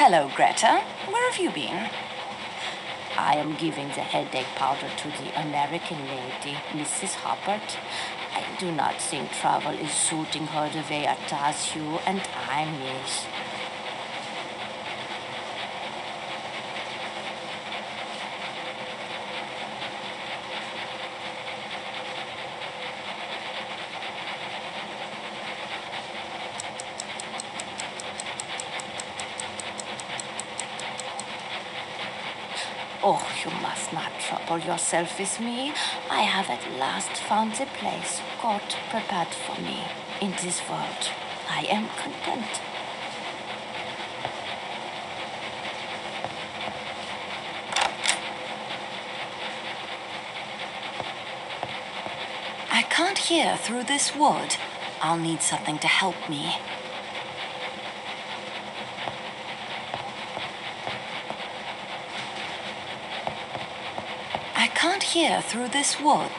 Hello, Greta. Where have you been? I am giving the headache powder to the American lady, Mrs. Hubbard. I do not think travel is suiting her the way it does you, and I miss. Oh, you must not trouble yourself with me. I have at last found the place God prepared for me in this world. I am content. I can't hear through this wood. I'll need something to help me. I can't hear through this wood.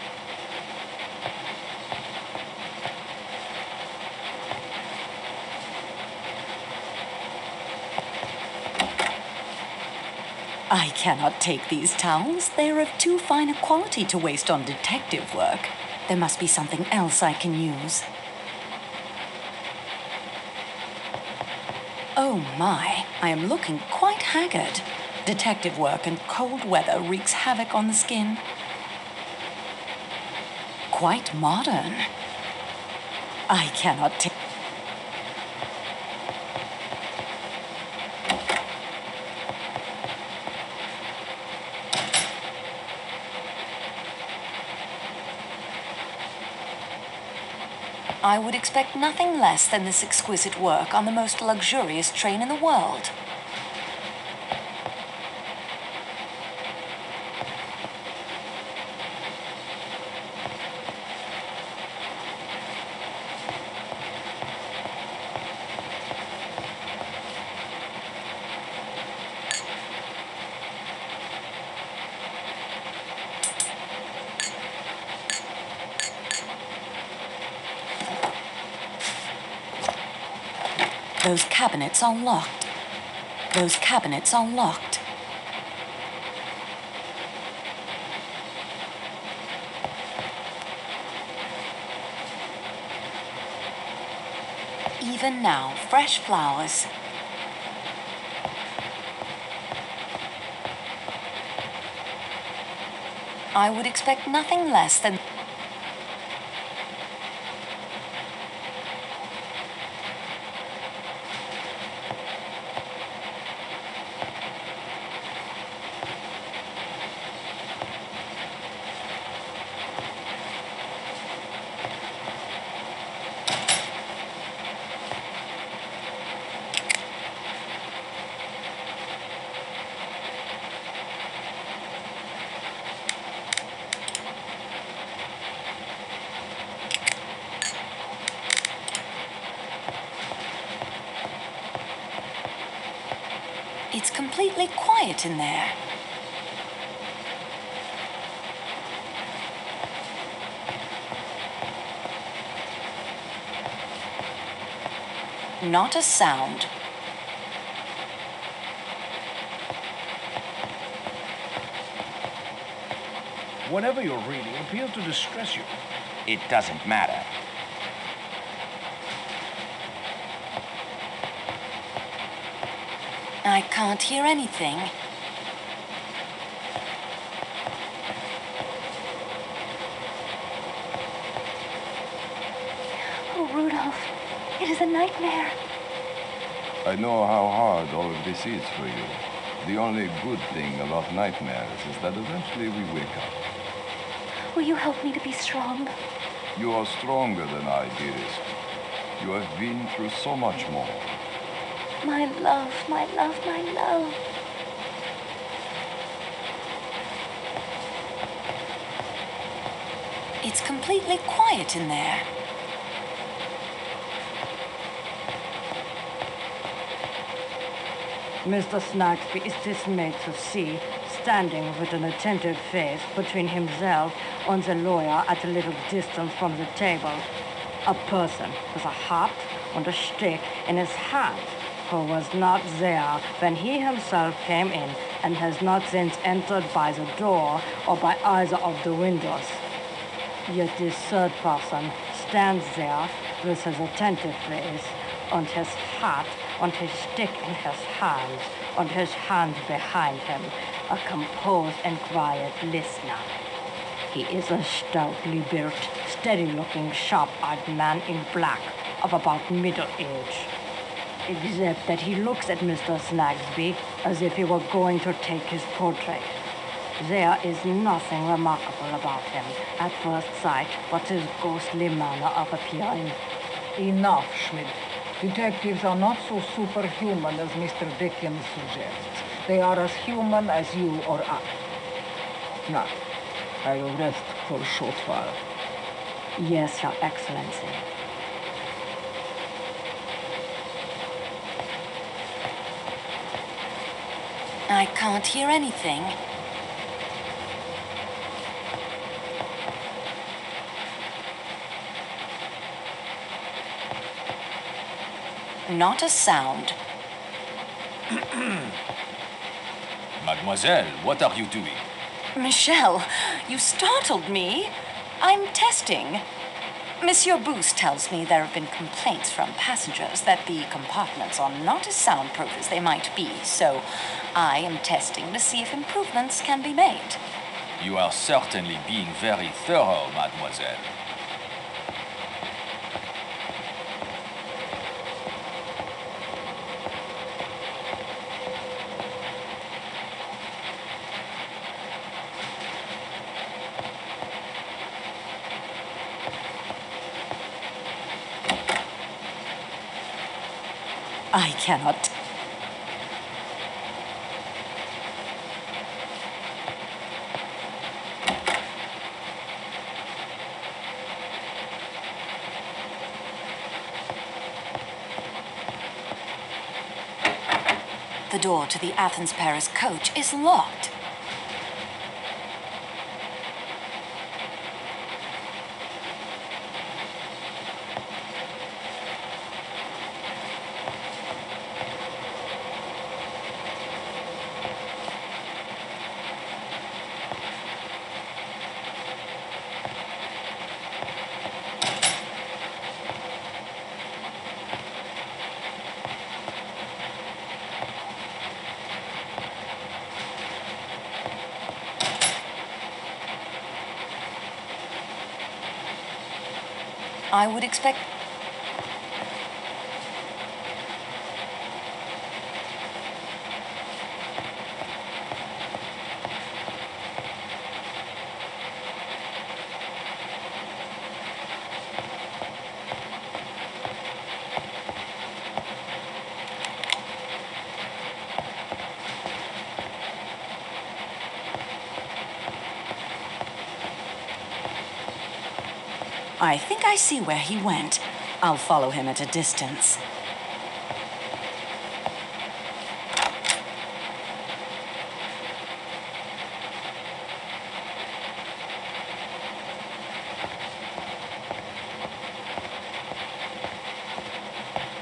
I cannot take these towels. They are of too fine a quality to waste on detective work. There must be something else I can use. Oh my, I am looking quite haggard. Detective work and cold weather wreaks havoc on the skin. Quite modern. I cannot take... I would expect nothing less than this exquisite work on the most luxurious train in the world. Those cabinets are locked. Those cabinets are locked. Even now, fresh flowers. I would expect nothing less than... It's completely quiet in there. Not a sound. Whatever you're reading appears to distress you. It doesn't matter. I can't hear anything. Oh, Rudolph, it is a nightmare. I know how hard all of this is for you. The only good thing about nightmares is that eventually we wake up. Will you help me to be strong? You are stronger than I, dearest. You have been through so much more. My love, my love, my love. It's completely quiet in there. Mr. Snagsby is dismayed to see, standing with an attentive face between himself and the lawyer at a little distance from the table, a person with a hat and a stick in his hand. who was not there when he himself came in and has not since entered by the door or by either of the windows. Yet this third person stands there with his attentive face and his hat and his stick in his hands and his hand behind him, a composed and quiet listener. He is a stoutly built, steady-looking, sharp-eyed man in black of about middle age, except that he looks at Mr. Snagsby as if he were going to take his portrait. There is nothing remarkable about him at first sight but his ghostly manner of appearing. Enough, Schmidt. Detectives are not so superhuman as Mr. Dickens suggests. They are as human as you or I. Now, I will rest for a short while. Yes, Your Excellency. I can't hear anything. Not a sound. Mademoiselle, what are you doing? Michel, you startled me. I'm testing. Monsieur Boost tells me there have been complaints from passengers that the compartments are not as soundproof as they might be, so I am testing to see if improvements can be made. You are certainly being very thorough, mademoiselle. I cannot. The door to the Athens-Paris coach is locked. I would expect... I think I see where he went. I'll follow him at a distance.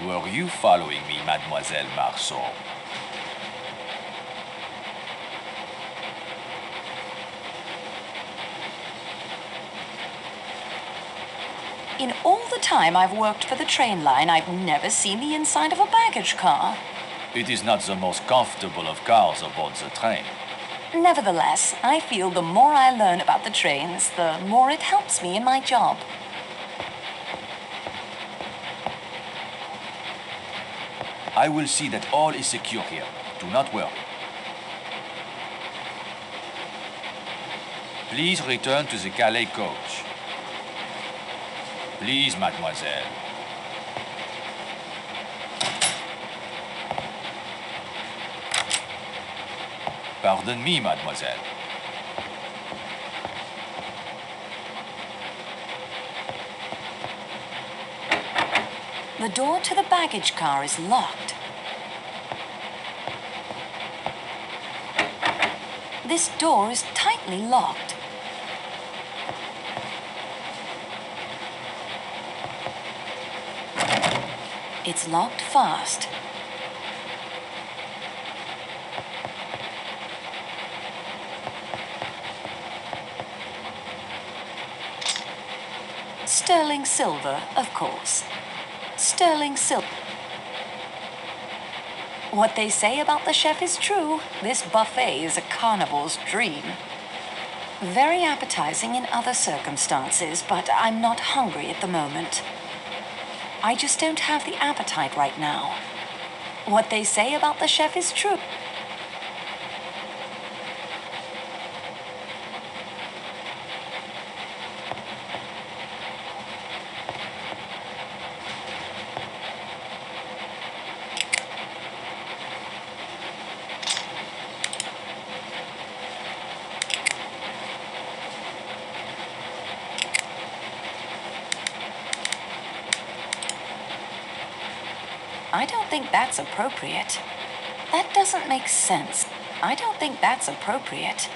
Were you following me, mademoiselle Marceau? In all the time I've worked for the train line, I've never seen the inside of a baggage car. It is not the most comfortable of cars aboard the train. Nevertheless, I feel the more I learn about the trains, the more it helps me in my job. I will see that all is secure here. Do not worry. Please return to the Calais coach. Please, mademoiselle. Pardon me, mademoiselle. The door to the baggage car is locked. This door is tightly locked. It's locked fast. Sterling silver, of course. Sterling silver. What they say about the chef is true. This buffet is a carnival's dream. Very appetizing in other circumstances, but I'm not hungry at the moment. I just don't have the appetite right now. What they say about the chef is true. I don't think that's appropriate. That doesn't make sense. I don't think that's appropriate.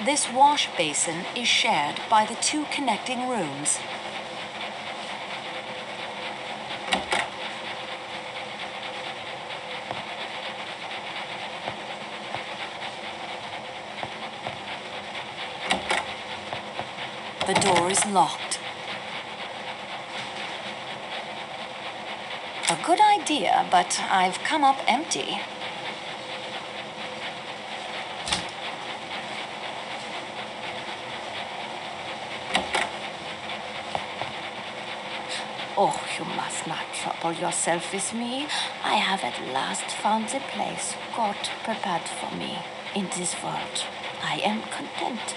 This wash basin is shared by the two connecting rooms. The door is locked. A good idea, but I've come up empty. Oh, you must not trouble yourself with me. I have at last found the place God prepared for me in this world. I am content.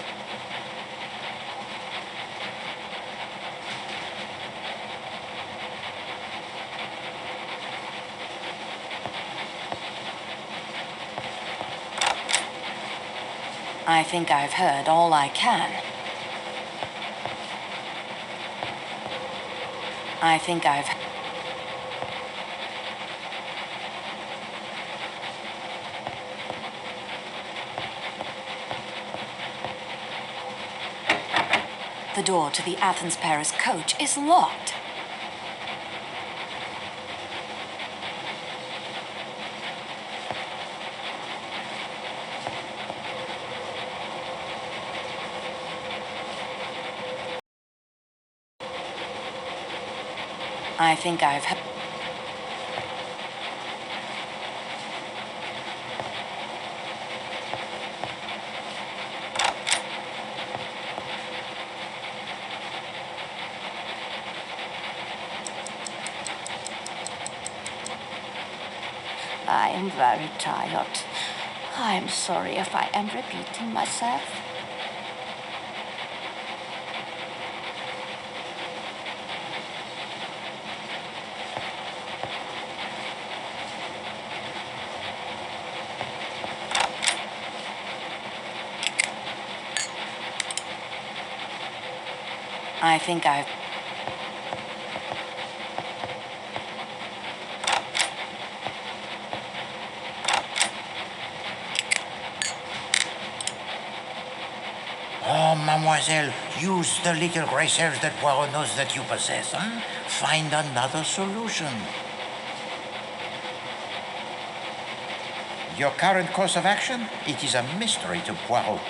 I think I've heard all I can. I think I've... The door to the Athens-Paris coach is locked. I think I've... I am very tired. I am sorry if I am repeating myself. I think I've... Oh, mademoiselle, use the little reserves that Poirot knows that you possess, huh? Find another solution. Your current course of action? It is a mystery to Poirot.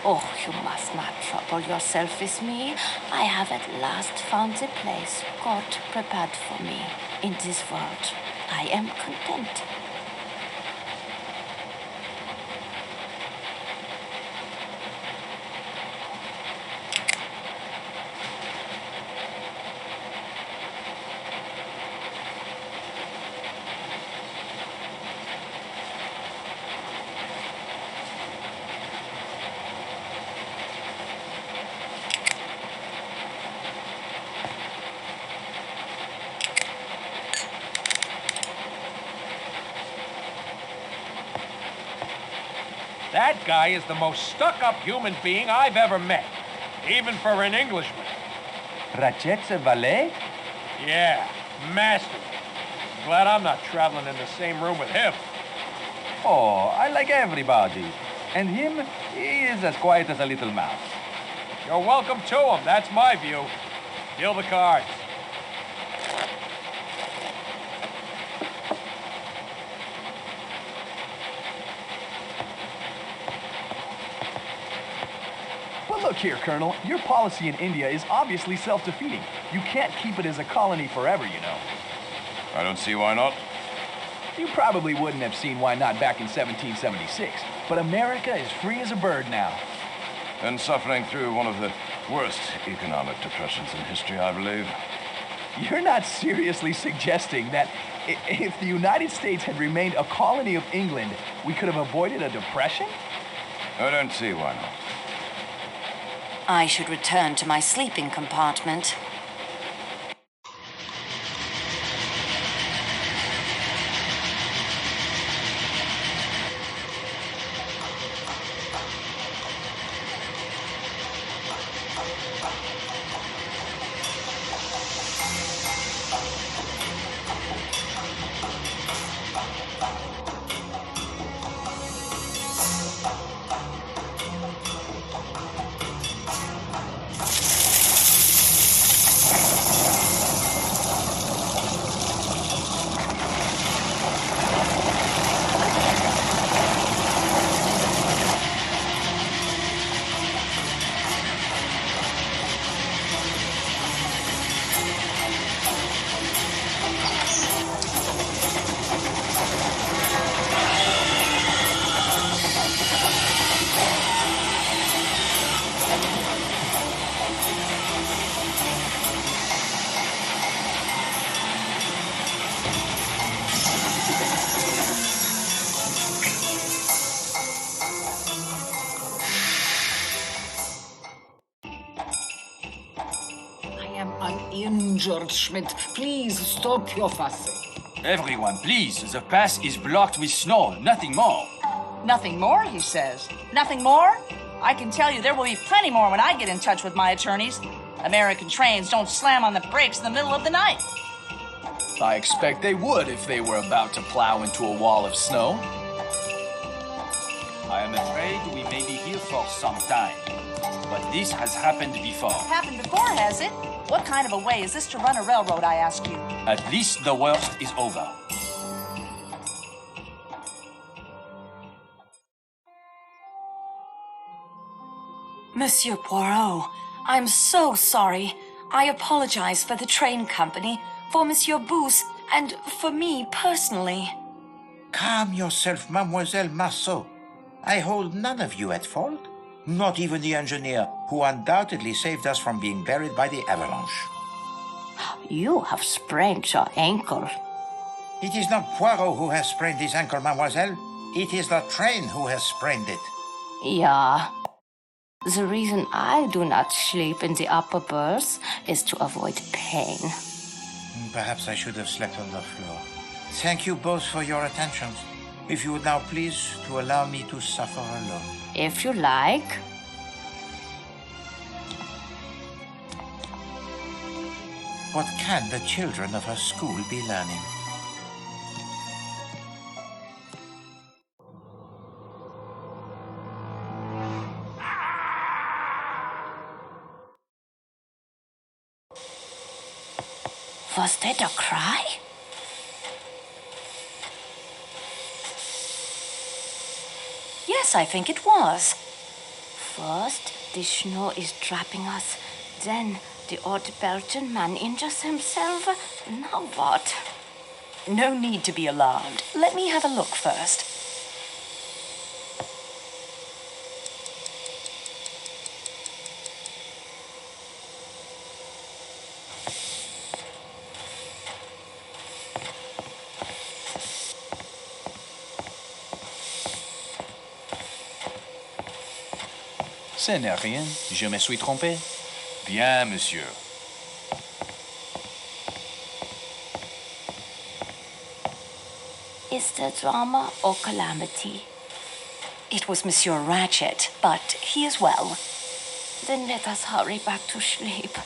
Oh, you must not trouble yourself with me. I have at last found the place God prepared for me in this world. I am content. That guy is the most stuck-up human being I've ever met, even for an Englishman. Ratchett's a valet? Yeah, masterful. Glad I'm not traveling in the same room with him. Oh, I like everybody. And him, he is as quiet as a little mouse. You're welcome to him. That's my view. Deal the cards. But look here, Colonel. Your policy in India is obviously self-defeating. You can't keep it as a colony forever, you know. I don't see why not. You probably wouldn't have seen why not back in 1776. But America is free as a bird now. And suffering through one of the worst economic depressions in history, I believe. You're not seriously suggesting that if the United States had remained a colony of England, we could have avoided a depression? I don't see why not. I should return to my sleeping compartment. Uninjured, Schmidt. Please stop your fussing. Everyone, please. The pass is blocked with snow. Nothing more. Nothing more, he says. Nothing more? I can tell you there will be plenty more when I get in touch with my attorneys. American trains don't slam on the brakes in the middle of the night. I expect they would if they were about to plow into a wall of snow. I am afraid we may be here for some time. But this has happened before. Happened before, has it? What kind of a way is this to run a railroad, I ask you? At least the worst is over. Monsieur Poirot, I'm so sorry. I apologize for the train company, for Monsieur Booth, and for me personally. Calm yourself, Mademoiselle Marceau. I hold none of you at fault. Not even the engineer, who undoubtedly saved us from being buried by the avalanche. You have sprained your ankle. It is not Poirot who has sprained his ankle, mademoiselle. It is the train who has sprained it. Yeah. The reason I do not sleep in the upper berth is to avoid pain. Perhaps I should have slept on the floor. Thank you both for your attentions. If you would now please to allow me to suffer alone. If you like. What can the children of her school be learning? Was that a cry? Yes, I think it was. First, the snow is trapping us. Then, the old Belgian man injures himself. Now what? No need to be alarmed. Let me have a look first. Ce n'est rien. Je me suis trompé. Bien, monsieur. Is there drama or calamity? It was Monsieur Ratchett, but he is well. Then let us hurry back to sleep.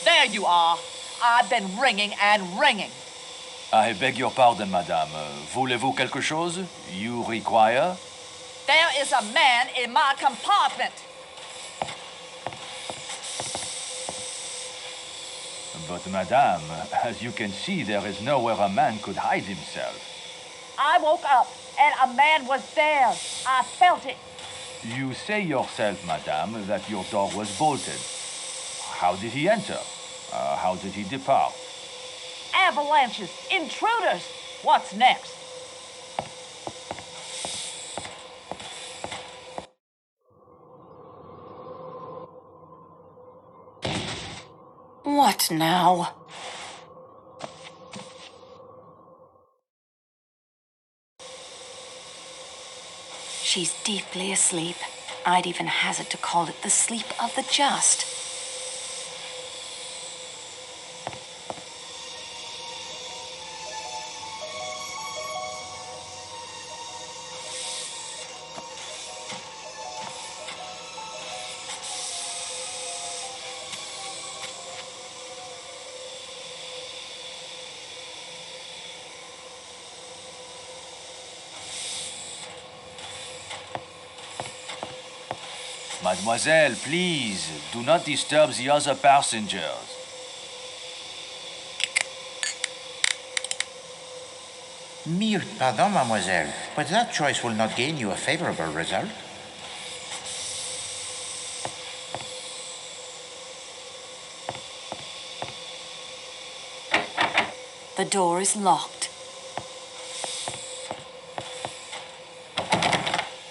There you are. I've been ringing and ringing. I beg your pardon, madame. Voulez-vous quelque chose? You require? There is a man in my compartment. But, madame, as you can see, there is nowhere a man could hide himself. I woke up and a man was there. I felt it. You say yourself, madame, that your door was bolted. How did he enter? How did he depart? Avalanches, intruders. What's next? What now? She's deeply asleep. I'd even hazard to call it the sleep of the just. Mademoiselle, please, do not disturb the other passengers. Mille pardon, mademoiselle, but that choice will not gain you a favorable result. The door is locked.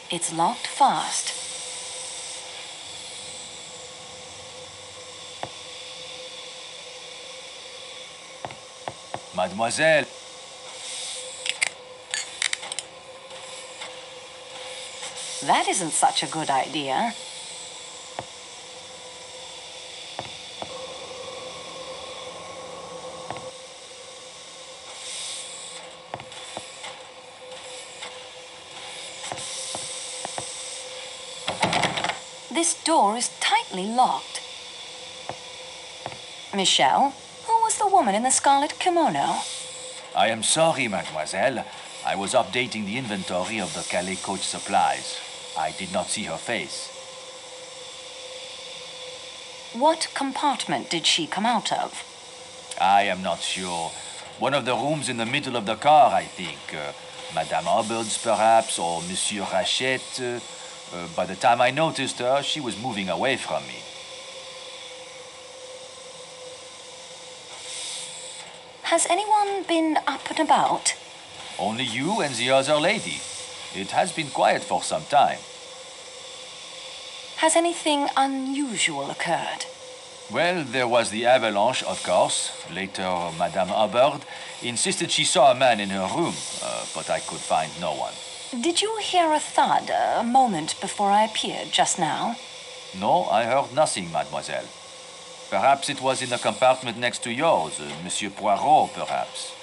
It's locked fast. Mademoiselle. That isn't such a good idea. This door is tightly locked. Michelle, who was the woman in the scarlet kimono? I am sorry, mademoiselle. I was updating the inventory of the Calais coach supplies. I did not see her face. What compartment did she come out of? I am not sure. One of the rooms in the middle of the car, I think. Madame Hubbard's, perhaps, or Monsieur Ratchett. By the time I noticed her, she was moving away from me. Has anyone been up and about? Only you and the other lady. It has been quiet for some time. Has anything unusual occurred? Well, there was the avalanche, of course. Later, Madame Hubbard insisted she saw a man in her room, but I could find no one. Did you hear a thud a moment before I appeared just now? No, I heard nothing, mademoiselle. Perhaps it was in the compartment next to yours, Monsieur Poirot, perhaps.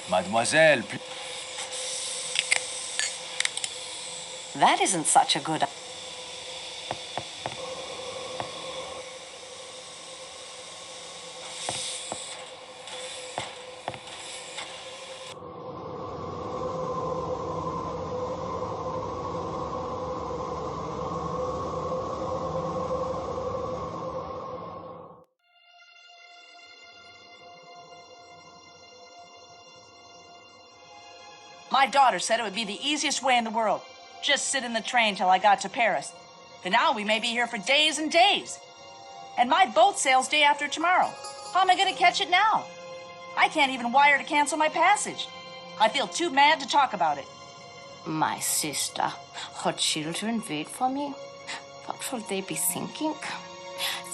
Mademoiselle, That isn't such a good... My daughter said it would be the easiest way in the world. Just sit in the train till I got to Paris. And now we may be here for days and days. And my boat sails day after tomorrow. How am I going to catch it now? I can't even wire to cancel my passage. I feel too mad to talk about it. My sister, her children wait for me. What will they be thinking?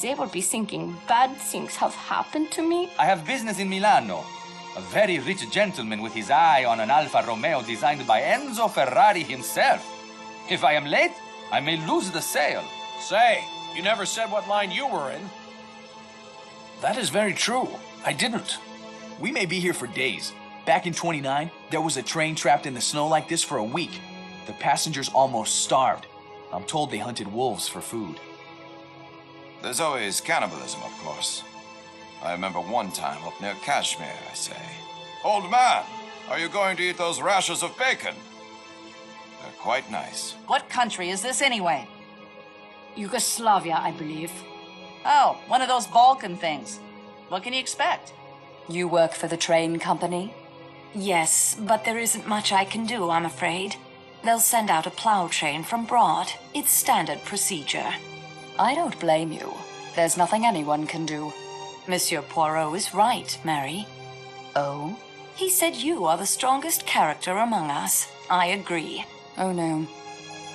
They will be thinking bad things have happened to me. I have business in Milano. A very rich gentleman with his eye on an Alfa Romeo designed by Enzo Ferrari himself. If I am late, I may lose the sale. Say, you never said what line you were in. That is very true. I didn't. We may be here for days. Back in 29, there was a train trapped in the snow like this for a week. The passengers almost starved. I'm told they hunted wolves for food. There's always cannibalism, of course. I remember one time up near Kashmir, I say. Old man, are you going to eat those rashers of bacon? They're quite nice. What country is this anyway? Yugoslavia, I believe. Oh, one of those Balkan things. What can you expect? You work for the train company? Yes, but there isn't much I can do, I'm afraid. They'll send out a plow train from Broad. It's standard procedure. I don't blame you. There's nothing anyone can do. Monsieur Poirot is right, Mary. Oh? He said you are the strongest character among us. I agree. Oh, no.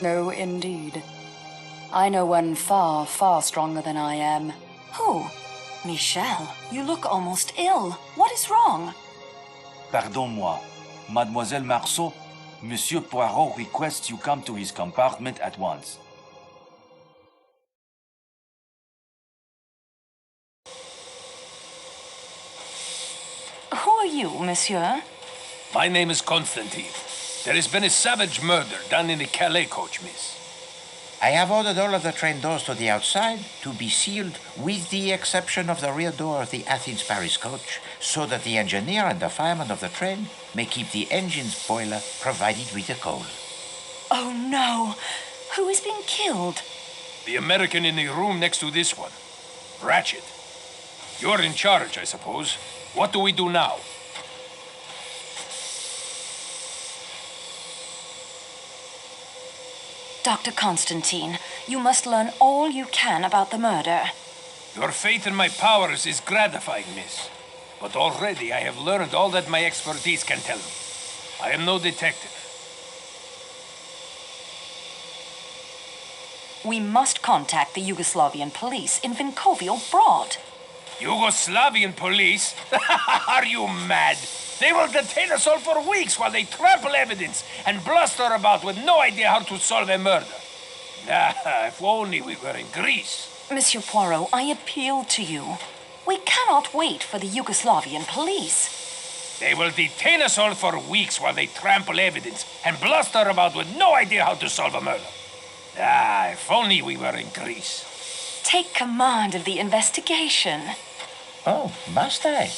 No, indeed. I know one far, far stronger than I am. Who? Michel, you look almost ill. What is wrong? Pardon-moi. Mademoiselle Marceau, Monsieur Poirot requests you come to his compartment at once. Who are you, monsieur? My name is Constantine. There has been a savage murder done in the Calais coach, miss. I have ordered all of the train doors to the outside to be sealed with the exception of the rear door of the Athens-Paris coach, so that the engineer and the fireman of the train may keep the engine's boiler provided with the coal. Oh, no. Who is being killed? The American in the room next to this one. Ratchett. You're in charge, I suppose. What do we do now? Dr. Constantine, you must learn all you can about the murder. Your faith in my powers is gratifying, miss. But already I have learned all that my expertise can tell me. I am no detective. We must contact the Yugoslavian police in Vinkovio Broad. Yugoslavian police? Are you mad? They will detain us all for weeks while they trample evidence and bluster about with no idea how to solve a murder. If only we were in Greece. Monsieur Poirot, I appeal to you. We cannot wait for the Yugoslavian police. They will detain us all for weeks while they trample evidence and bluster about with no idea how to solve a murder. If only we were in Greece. Take command of the investigation. Oh, must I?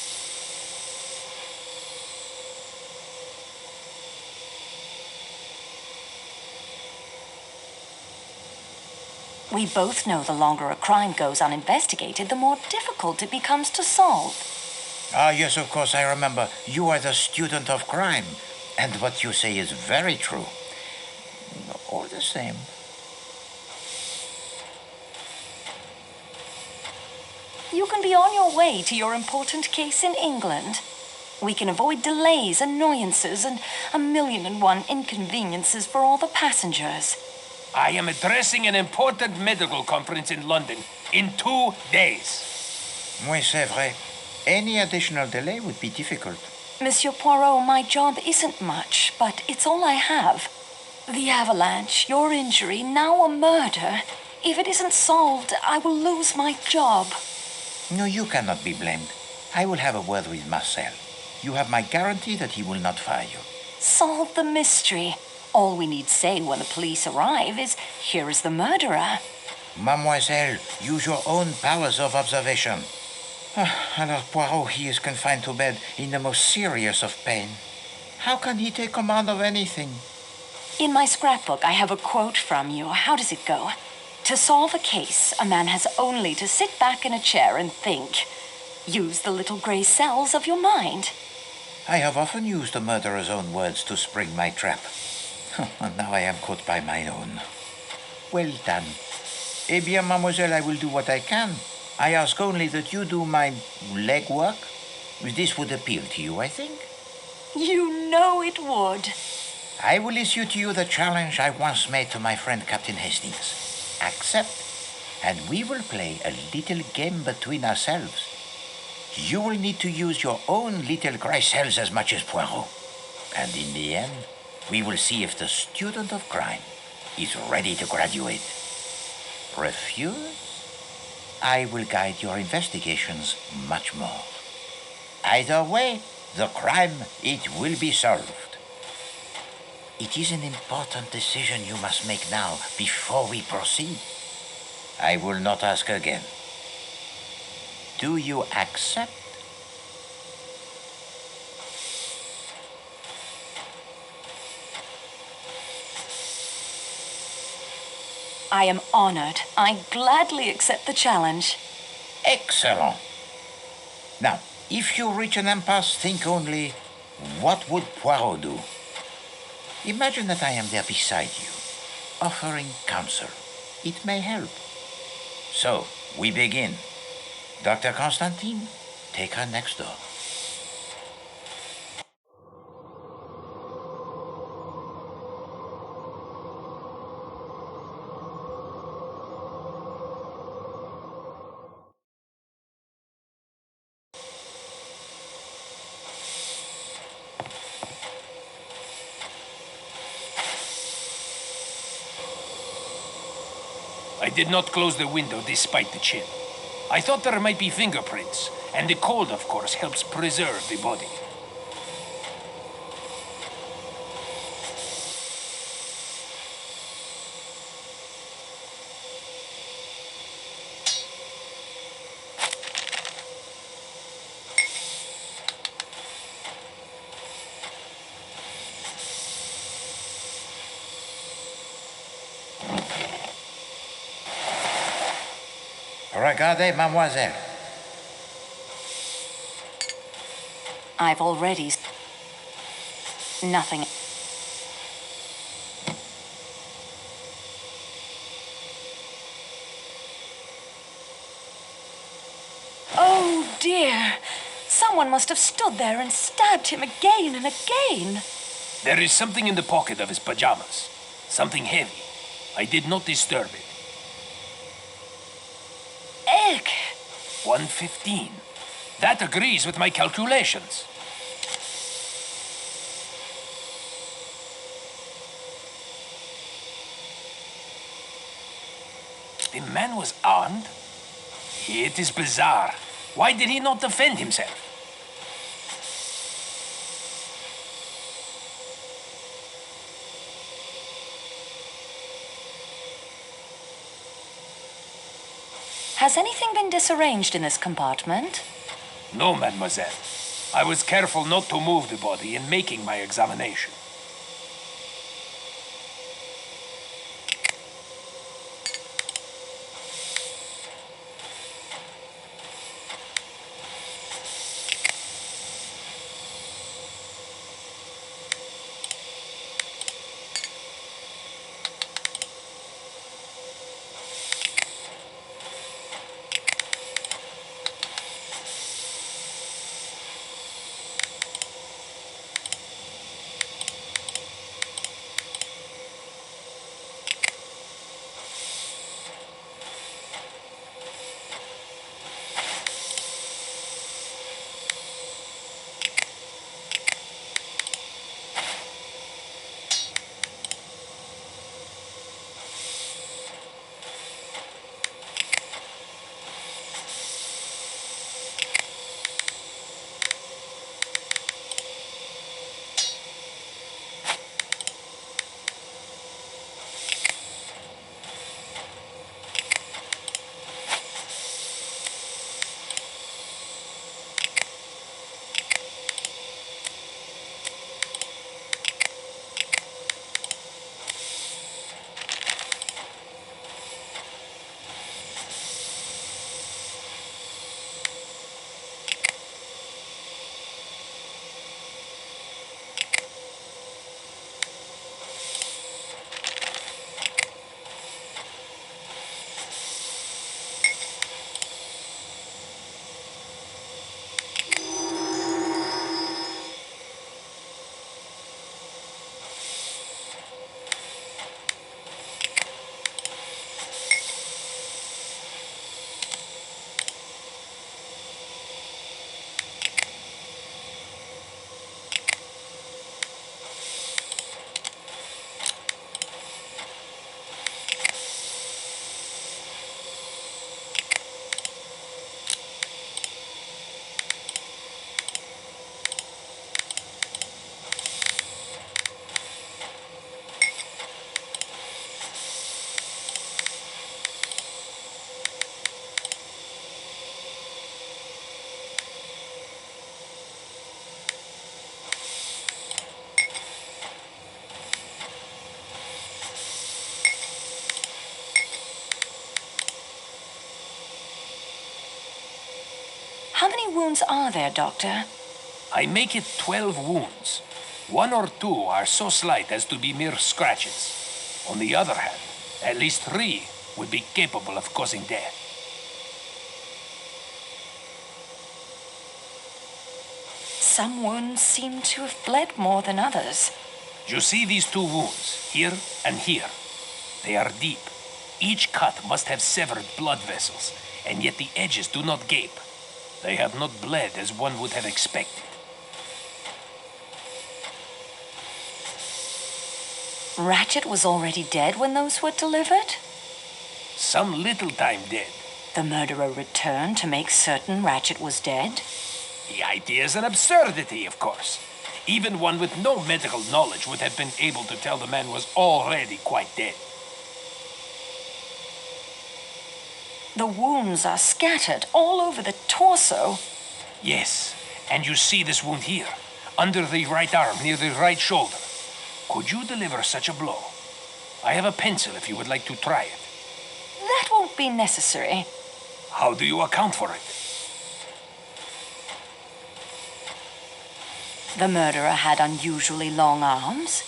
We both know the longer a crime goes uninvestigated, the more difficult it becomes to solve. Ah, yes, of course, I remember. You are the student of crime. And what you say is very true. All the same. You can be on your way to your important case in England. We can avoid delays, annoyances, and 1,000,001 inconveniences for all the passengers. I am addressing an important medical conference in London in 2 days. Oui, c'est vrai. Any additional delay would be difficult. Monsieur Poirot, my job isn't much, but it's all I have. The avalanche, your injury, now a murder. If it isn't solved, I will lose my job. No, you cannot be blamed. I will have a word with Marcel. You have my guarantee that he will not fire you. Solve the mystery. All we need say when the police arrive is, here is the murderer. Mademoiselle, use your own powers of observation. Alors Poirot, he is confined to bed in the most serious of pain. How can he take command of anything? In my scrapbook, I have a quote from you. How does it go? To solve a case, a man has only to sit back in a chair and think. Use the little gray cells of your mind. I have often used the murderer's own words to spring my trap. And now I am caught by my own. Well done. Eh bien, mademoiselle, I will do what I can. I ask only that you do my legwork. This would appeal to you, I think. You know it would. I will issue to you the challenge I once made to my friend Captain Hastings. Accept, and we will play a little game between ourselves. You will need to use your own little gray cells as much as Poirot. And in the end, we will see if the student of crime is ready to graduate. Refuse? I will guide your investigations much more. Either way, the crime, it will be solved. It is an important decision you must make now before we proceed. I will not ask again. Do you accept? I am honored. I gladly accept the challenge. Excellent. Now, if you reach an impasse, think only, what would Poirot do? Imagine that I am there beside you, offering counsel. It may help. So, we begin. Dr. Constantine, take her next door. I did not close the window despite the chill. I thought there might be fingerprints, and the cold, of course, helps preserve the body. Regardez, mademoiselle. I've already... Nothing. Oh, dear. Someone must have stood there and stabbed him again and again. There is something in the pocket of his pajamas. Something heavy. I did not disturb it. Egg. 115. That agrees with my calculations. The man was armed? It is bizarre. Why did he not defend himself? Has anything been disarranged in this compartment? No, mademoiselle. I was careful not to move the body in making my examination. How many wounds are there, Doctor? I make it 12 wounds. 1 or 2 are so slight as to be mere scratches. On the other hand, at least 3 would be capable of causing death. Some wounds seem to have bled more than others. You see these 2 wounds, here and here. They are deep. Each cut must have severed blood vessels, and yet the edges do not gape. They have not bled as one would have expected. Ratchett was already dead when those were delivered? Some little time dead. The murderer returned to make certain Ratchett was dead? The idea is an absurdity, of course. Even one with no medical knowledge would have been able to tell the man was already quite dead. The wounds are scattered all over the torso. Yes, and you see this wound here, under the right arm, near the right shoulder. Could you deliver such a blow? I have a pencil if you would like to try it. That won't be necessary. How do you account for it? The murderer had unusually long arms.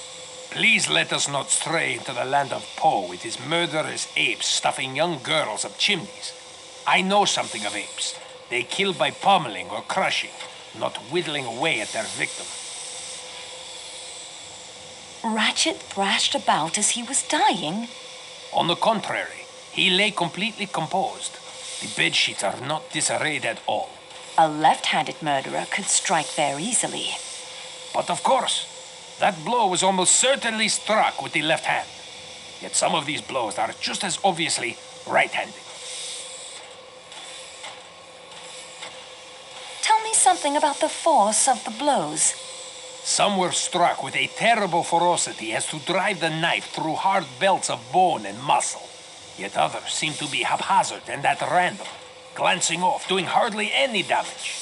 Please let us not stray into the land of Poe with his murderous apes stuffing young girls up chimneys. I know something of apes. They kill by pummeling or crushing, not whittling away at their victim. Ratchett thrashed about as he was dying. On the contrary, he lay completely composed. The bedsheets are not disarrayed at all. A left-handed murderer could strike there easily. But of course, that blow was almost certainly struck with the left hand. Yet some of these blows are just as obviously right-handed. Tell me something about the force of the blows. Some were struck with a terrible ferocity as to drive the knife through hard belts of bone and muscle. Yet others seemed to be haphazard and at random, glancing off, doing hardly any damage.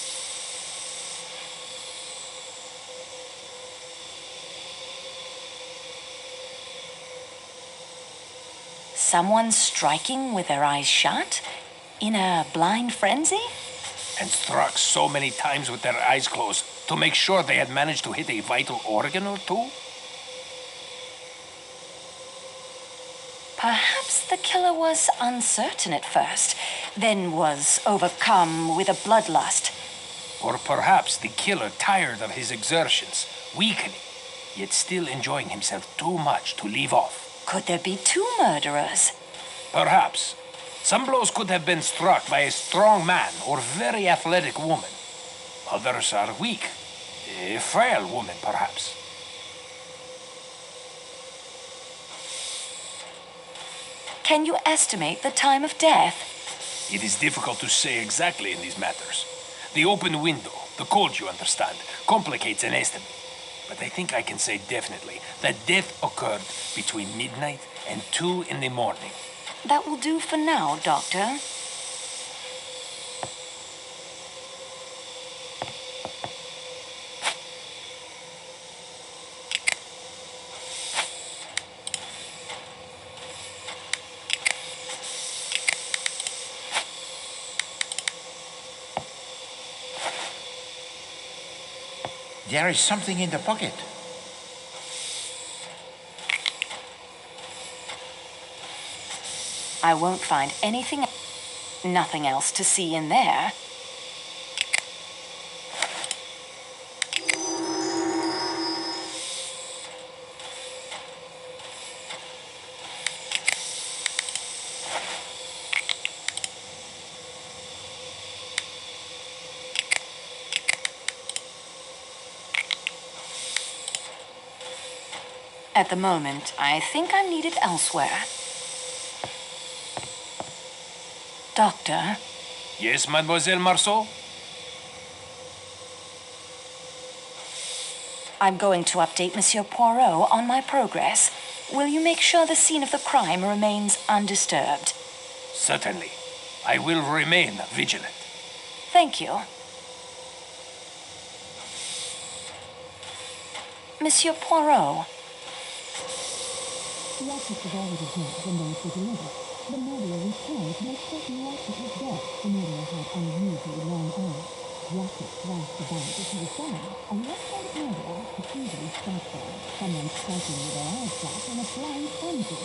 Someone striking with their eyes shut? In a blind frenzy? And struck so many times with their eyes closed to make sure they had managed to hit a vital organ or two? Perhaps the killer was uncertain at first, then was overcome with a bloodlust. Or perhaps the killer tired of his exertions, weakening, yet still enjoying himself too much to leave off. Could there be 2 murderers? Perhaps. Some blows could have been struck by a strong man or very athletic woman. Others are weak. A frail woman, perhaps. Can you estimate the time of death? It is difficult to say exactly in these matters. The open window, the cold, you understand, complicates an estimate. But I think I can say definitely that death occurred between midnight and 2 in the morning. That will do for now, Doctor. There is something in the pocket. I won't find nothing else to see in there. At the moment, I think I'm needed elsewhere. Doctor? Yes, Mademoiselle Marceau? I'm going to update Monsieur Poirot on my progress. Will you make sure the scene of the crime remains undisturbed? Certainly. I will remain vigilant. Thank you. Monsieur Poirot. Ratchett was already dead when those were delivered. The murderer returned most certain Ratchett was dead. The murderer had unusually long arms. Ratchett thrashed about as he was gone, and what kind of murderer could easily start there, someone striking with their eyes shut in a blind frenzy?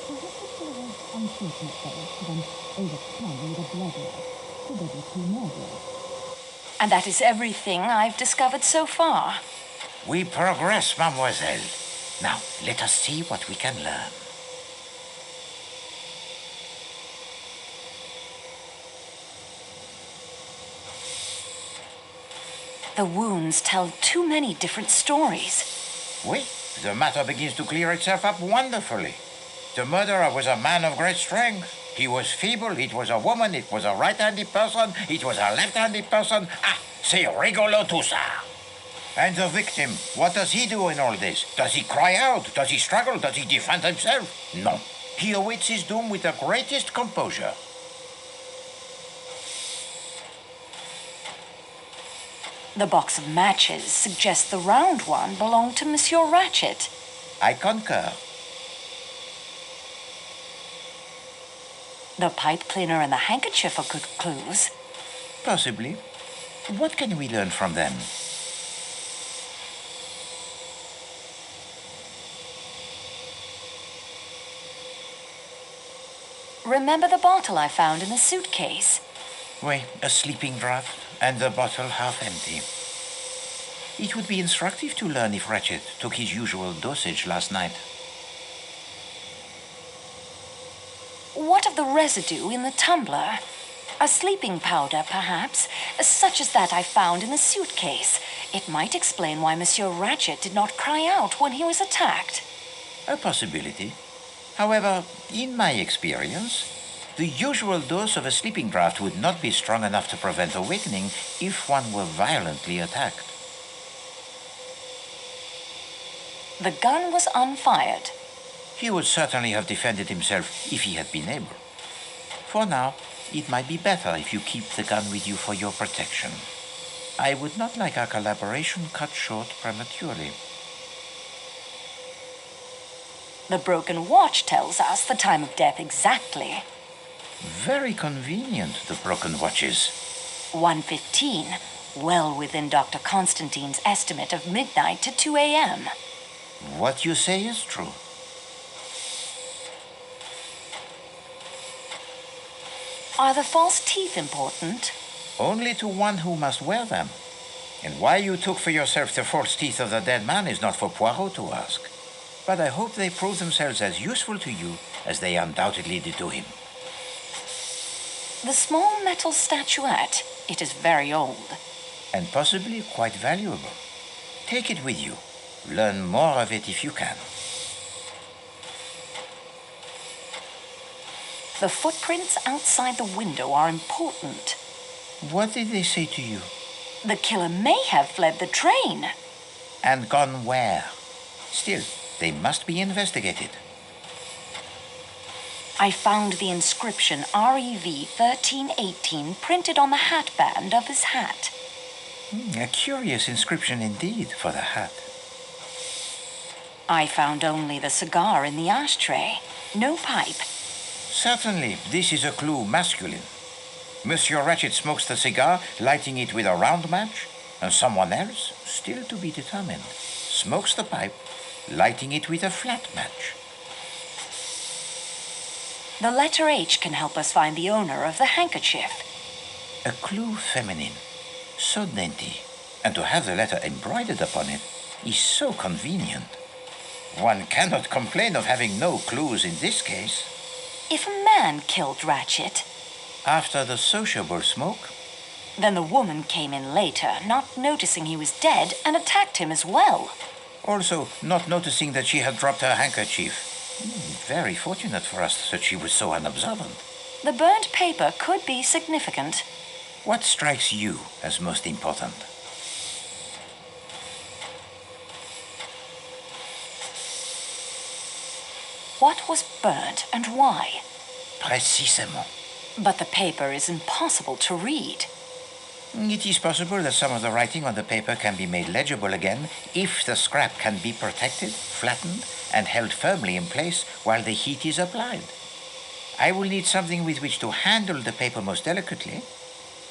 Perhaps it was unfortunate, though, for them overcome with a bloodlust. Could there be two murderers? And that is everything I've discovered so far. We progress, mademoiselle. Now, let us see what we can learn. The wounds tell too many different stories. Oui, the matter begins to clear itself up wonderfully. The murderer was a man of great strength. He was feeble, it was a woman, it was a right-handed person, it was a left-handed person. Ah, c'est rigolo tout ça. And the victim, what does he do in all this? Does he cry out? Does he struggle? Does he defend himself? No. He awaits his doom with the greatest composure. The box of matches suggests the round one belonged to Monsieur Ratchett. I concur. The pipe cleaner and the handkerchief are good clues. Possibly. What can we learn from them? Remember the bottle I found in the suitcase? Oui, a sleeping draught, and the bottle half empty. It would be instructive to learn if Ratchett took his usual dosage last night. What of the residue in the tumbler? A sleeping powder, perhaps, such as that I found in the suitcase. It might explain why Monsieur Ratchett did not cry out when he was attacked. A possibility. However, in my experience, the usual dose of a sleeping draught would not be strong enough to prevent awakening if one were violently attacked. The gun was unfired. He would certainly have defended himself if he had been able. For now, it might be better if you keep the gun with you for your protection. I would not like our collaboration cut short prematurely. The broken watch tells us the time of death exactly. Very convenient, the broken watches. 1:15, well within Dr. Constantine's estimate of midnight to 2 a.m. What you say is true. Are the false teeth important? Only to one who must wear them. And why you took for yourself the false teeth of the dead man is not for Poirot to ask. But I hope they prove themselves as useful to you as they undoubtedly did to him. The small metal statuette. It is very old. And possibly quite valuable. Take it with you. Learn more of it if you can. The footprints outside the window are important. What did they say to you? The killer may have fled the train. And gone where? Still, they must be investigated. I found the inscription REV 1318 printed on the hatband of his hat. A curious inscription indeed for the hat. I found only the cigar in the ashtray. No pipe. Certainly, this is a clue masculine. Monsieur Ratchett smokes the cigar, lighting it with a round match, and someone else, still to be determined, smokes the pipe, lighting it with a flat match. The letter H can help us find the owner of the handkerchief. A clue feminine, so dainty, and to have the letter embroidered upon it is so convenient. One cannot complain of having no clues in this case. If a man killed Ratchett, after the sociable smoke, then the woman came in later, not noticing he was dead, and attacked him as well. Also, not noticing that she had dropped her handkerchief. Very fortunate for us that she was so unobservant. The burnt paper could be significant. What strikes you as most important? What was burnt and why? Précisément. But the paper is impossible to read. It is possible that some of the writing on the paper can be made legible again if the scrap can be protected, flattened, and held firmly in place while the heat is applied. I will need something with which to handle the paper most delicately,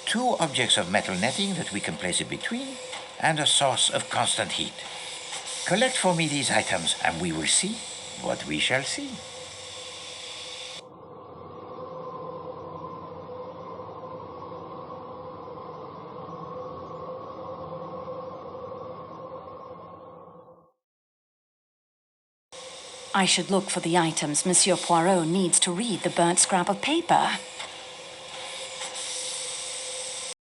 2 objects of metal netting that we can place it between, and a source of constant heat. Collect for me these items, and we will see what we shall see. I should look for the items Monsieur Poirot needs to read the burnt scrap of paper.